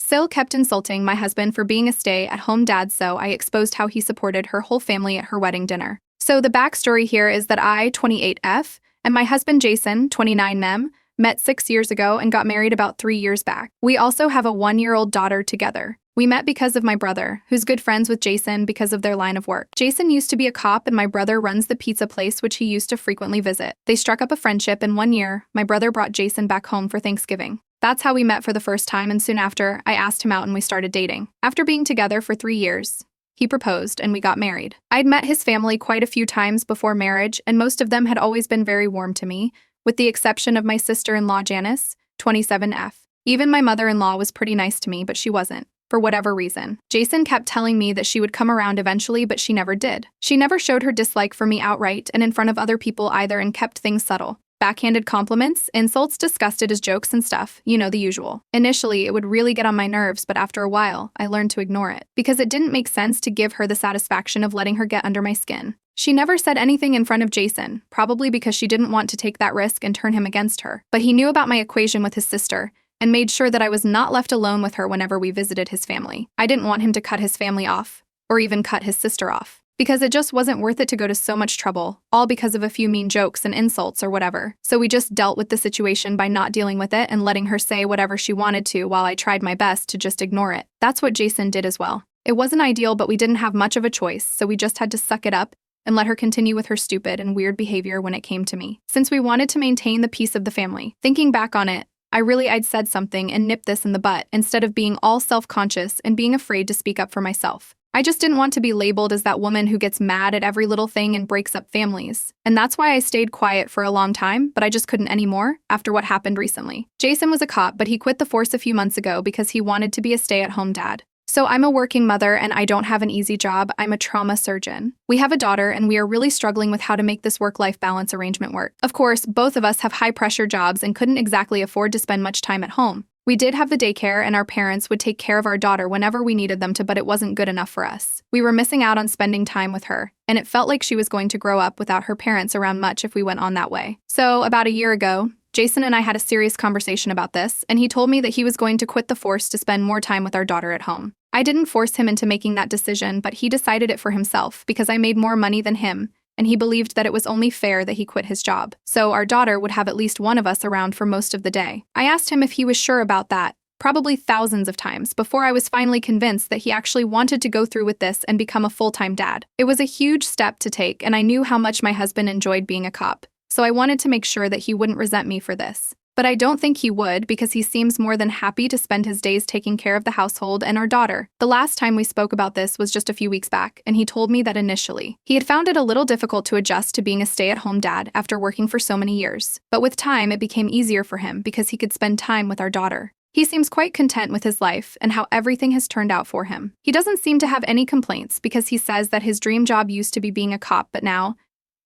Sil kept insulting my husband for being a stay-at-home dad, so I exposed how he supported her whole family at her wedding dinner. So the backstory here is that I, 28F, and my husband Jason, 29M, met 6 years ago and got married about 3 years back. We also have a 1-year-old daughter together. We met because of my brother, who's good friends with Jason because of their line of work. Jason used to be a cop and my brother runs the pizza place which he used to frequently visit. They struck up a friendship and 1 year, my brother brought Jason back home for Thanksgiving. That's how we met for the first time, and soon after, I asked him out and we started dating. After being together for 3 years, he proposed and we got married. I'd met his family quite a few times before marriage, and most of them had always been very warm to me, with the exception of my sister-in-law Janice, 27F. Even my mother-in-law was pretty nice to me, but she wasn't, for whatever reason. Jason kept telling me that she would come around eventually, but she never did. She never showed her dislike for me outright and in front of other people either, and kept things subtle. Backhanded compliments, insults discussed as jokes and stuff, you know, the usual. Initially, it would really get on my nerves, but after a while, I learned to ignore it, because it didn't make sense to give her the satisfaction of letting her get under my skin. She never said anything in front of Jason, probably because she didn't want to take that risk and turn him against her. But he knew about my equation with his sister, and made sure that I was not left alone with her whenever we visited his family. I didn't want him to cut his family off, or even cut his sister off, because it just wasn't worth it to go to so much trouble, all because of a few mean jokes and insults or whatever. So we just dealt with the situation by not dealing with it and letting her say whatever she wanted to while I tried my best to just ignore it. That's what Jason did as well. It wasn't ideal, but we didn't have much of a choice, so we just had to suck it up and let her continue with her stupid and weird behavior when it came to me. Since we wanted to maintain the peace of the family. Thinking back on it, I'd said something and nipped this in the butt instead of being all self-conscious and being afraid to speak up for myself. I just didn't want to be labeled as that woman who gets mad at every little thing and breaks up families. And that's why I stayed quiet for a long time, but I just couldn't anymore after what happened recently. Jason was a cop, but he quit the force a few months ago because he wanted to be a stay-at-home dad. So I'm a working mother and I don't have an easy job. I'm a trauma surgeon. We have a daughter and we are really struggling with how to make this work-life balance arrangement work. Of course, both of us have high-pressure jobs and couldn't exactly afford to spend much time at home. We did have the daycare and our parents would take care of our daughter whenever we needed them to, but it wasn't good enough for us. We were missing out on spending time with her, and it felt like she was going to grow up without her parents around much if we went on that way. So about a year ago, Jason and I had a serious conversation about this, and he told me that he was going to quit the force to spend more time with our daughter at home. I didn't force him into making that decision, but he decided it for himself because I made more money than him, and he believed that it was only fair that he quit his job. So our daughter would have at least one of us around for most of the day. I asked him if he was sure about that, probably thousands of times, before I was finally convinced that he actually wanted to go through with this and become a full-time dad. It was a huge step to take, and I knew how much my husband enjoyed being a cop, so I wanted to make sure that he wouldn't resent me for this. But I don't think he would, because he seems more than happy to spend his days taking care of the household and our daughter. The last time we spoke about this was just a few weeks back, and he told me that initially, he had found it a little difficult to adjust to being a stay-at-home dad after working for so many years. But with time, it became easier for him because he could spend time with our daughter. He seems quite content with his life and how everything has turned out for him. He doesn't seem to have any complaints because he says that his dream job used to be being a cop, but now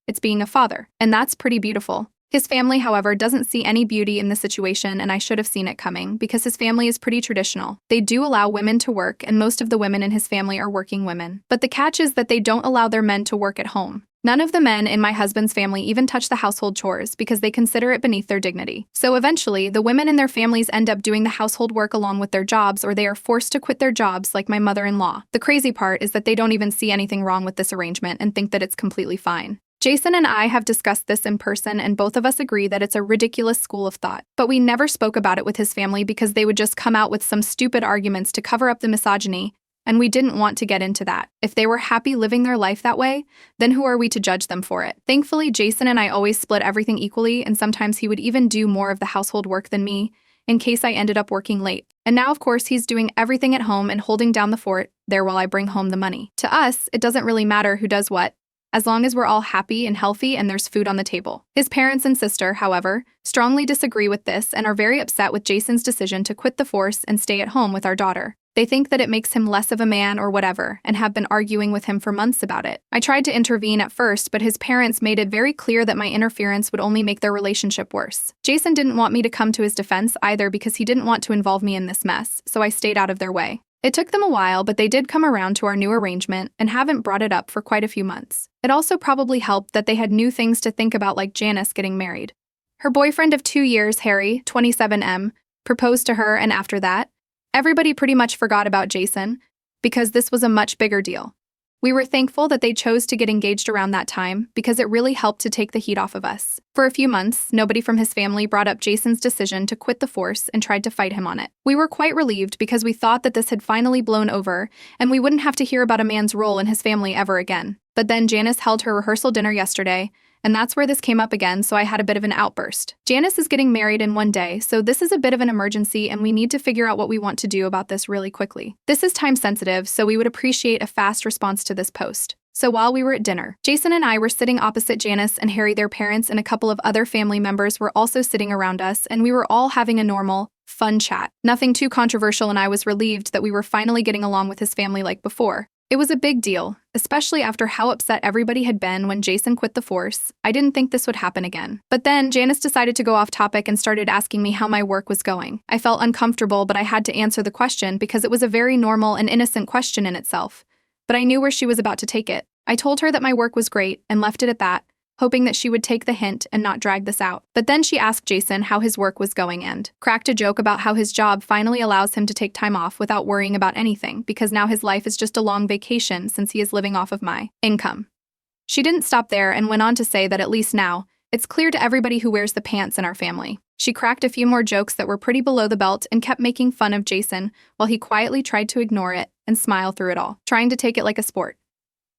it's being a father, and that's pretty beautiful. His family, however, doesn't see any beauty in the situation, and I should have seen it coming, because his family is pretty traditional. They do allow women to work, and most of the women in his family are working women. But the catch is that they don't allow their men to work at home. None of the men in my husband's family even touch the household chores because they consider it beneath their dignity. So eventually, the women in their families end up doing the household work along with their jobs, or they are forced to quit their jobs like my mother-in-law. The crazy part is that they don't even see anything wrong with this arrangement and think that it's completely fine. Jason and I have discussed this in person, and both of us agree that it's a ridiculous school of thought. But we never spoke about it with his family because they would just come out with some stupid arguments to cover up the misogyny, and we didn't want to get into that. If they were happy living their life that way, then who are we to judge them for it? Thankfully, Jason and I always split everything equally, and sometimes he would even do more of the household work than me, in case I ended up working late. And now, of course, he's doing everything at home and holding down the fort there while I bring home the money. To us, it doesn't really matter who does what, as long as we're all happy and healthy and there's food on the table. His parents and sister, however, strongly disagree with this and are very upset with Jason's decision to quit the force and stay at home with our daughter. They think that it makes him less of a man or whatever, and have been arguing with him for months about it. I tried to intervene at first, but his parents made it very clear that my interference would only make their relationship worse. Jason didn't want me to come to his defense either because he didn't want to involve me in this mess, so I stayed out of their way. It took them a while, but they did come around to our new arrangement and haven't brought it up for quite a few months. It also probably helped that they had new things to think about, like Janice getting married. Her boyfriend of 2 years, Harry, 27M, proposed to her, and after that, Everybody pretty much forgot about Jason because this was a much bigger deal. We were thankful that they chose to get engaged around that time because it really helped to take the heat off of us. For a few months, nobody from his family brought up Jason's decision to quit the force and tried to fight him on it. We were quite relieved because we thought that this had finally blown over and we wouldn't have to hear about a man's role in his family ever again. But then Janice held her rehearsal dinner yesterday, and that's where this came up again, so I had a bit of an outburst. Janice is getting married in one day, so this is a bit of an emergency and we need to figure out what we want to do about this really quickly. This is time sensitive, so we would appreciate a fast response to this post. So while we were at dinner, Jason and I were sitting opposite Janice and Harry. Their parents and a couple of other family members were also sitting around us, and we were all having a normal, fun chat. Nothing too controversial, and I was relieved that we were finally getting along with his family like before. It was a big deal, especially after how upset everybody had been when Jason quit the force. I didn't think this would happen again. But then Janice decided to go off topic and started asking me how my work was going. I felt uncomfortable, but I had to answer the question because it was a very normal and innocent question in itself. But I knew where she was about to take it. I told her that my work was great and left it at that, hoping that she would take the hint and not drag this out. But then she asked Jason how his work was going and cracked a joke about how his job finally allows him to take time off without worrying about anything because now his life is just a long vacation since he is living off of my income. She didn't stop there and went on to say that at least now, it's clear to everybody who wears the pants in our family. She cracked a few more jokes that were pretty below the belt and kept making fun of Jason while he quietly tried to ignore it and smile through it all, trying to take it like a sport.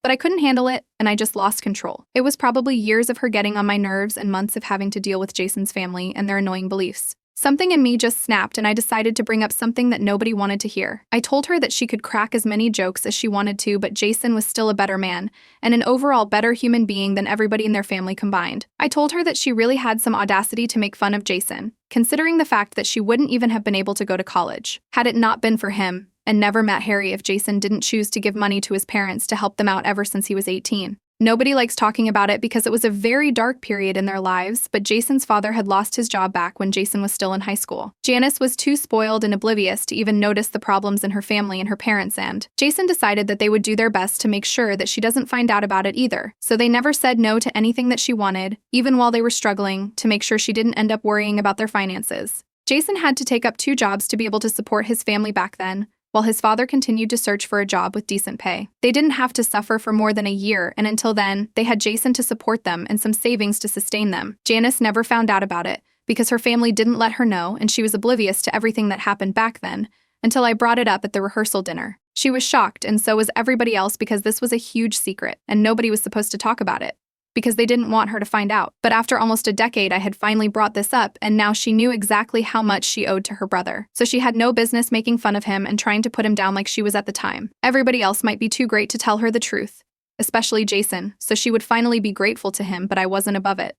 But I couldn't handle it, and I just lost control. It was probably years of her getting on my nerves and months of having to deal with Jason's family and their annoying beliefs. Something in me just snapped, and I decided to bring up something that nobody wanted to hear. I told her that she could crack as many jokes as she wanted to, but Jason was still a better man and an overall better human being than everybody in their family combined. I told her that she really had some audacity to make fun of Jason, considering the fact that she wouldn't even have been able to go to college had it not been for him, and never met Harry if Jason didn't choose to give money to his parents to help them out ever since he was 18. Nobody likes talking about it because it was a very dark period in their lives, but Jason's father had lost his job back when Jason was still in high school. Janice was too spoiled and oblivious to even notice the problems in her family and her parents, and Jason decided that they would do their best to make sure that she doesn't find out about it either. So they never said no to anything that she wanted, even while they were struggling, to make sure she didn't end up worrying about their finances. Jason had to take up 2 jobs to be able to support his family back then, while his father continued to search for a job with decent pay. They didn't have to suffer for more than a year, and until then, they had Jason to support them and some savings to sustain them. Janice never found out about it because her family didn't let her know, and she was oblivious to everything that happened back then until I brought it up at the rehearsal dinner. She was shocked, and so was everybody else because this was a huge secret, and nobody was supposed to talk about it, because they didn't want her to find out. But after almost a decade, I had finally brought this up, and now she knew exactly how much she owed to her brother. So she had no business making fun of him and trying to put him down like she was at the time. Everybody else might be too great to tell her the truth, especially Jason, so she would finally be grateful to him, but I wasn't above it.